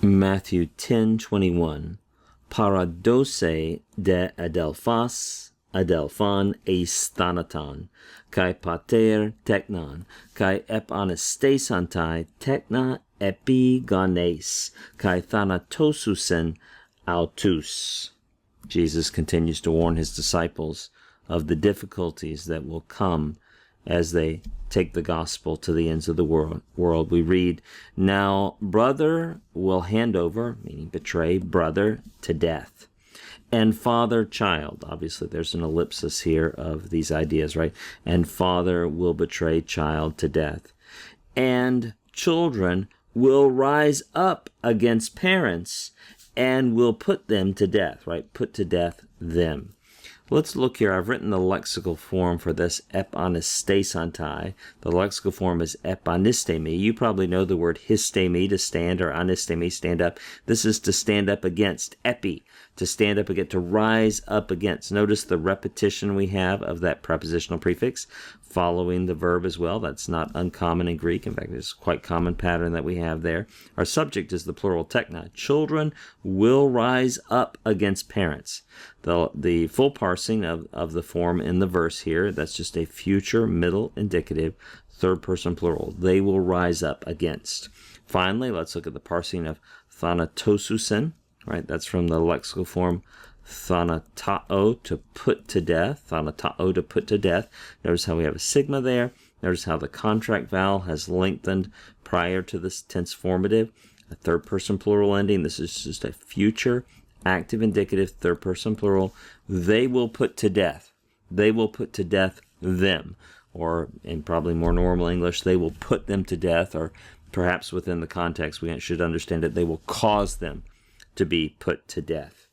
Matthew 10:21. Paradose de adelphas, adelphan eis thanaton, kai pater technon, kai epanastesantai techna epigones, kai thanatosusen autus. Jesus continues to warn his disciples of the difficulties that will come as they take the gospel to the ends of the world. We read, now brother will hand over, meaning betray, brother to death, and father child. Obviously, there's an ellipsis here of these ideas, right? And father will betray child to death. And children will rise up against parents and will put them to death, right? Put to death them. Let's look here. I've written the lexical form for this, epanastesantai. The lexical form is epanistemi. You probably know the word histemi, to stand, or anistemi, stand up. This is to stand up against. Epi, to stand up against, to rise up against. Notice the repetition we have of that prepositional prefix following the verb as well. That's not uncommon in Greek. In fact, it's quite common pattern that we have there. Our subject is the plural techna. Children will rise up against parents. The full parsing of the form in the verse here, that's just a future middle indicative, third person plural. They will rise up against. Finally, let's look at the parsing of thanatosusen, right? That's from the lexical form thanatao, to put to death. Thanatao, to put to death. Notice how we have a sigma there. Notice how the contract vowel has lengthened prior to this tense formative. A third person plural ending. This is just a future active indicative, third person plural. They will put to death. They will put to death them. Or in probably more normal English, they will put them to death. Or perhaps within the context, we should understand it, they will cause them to be put to death.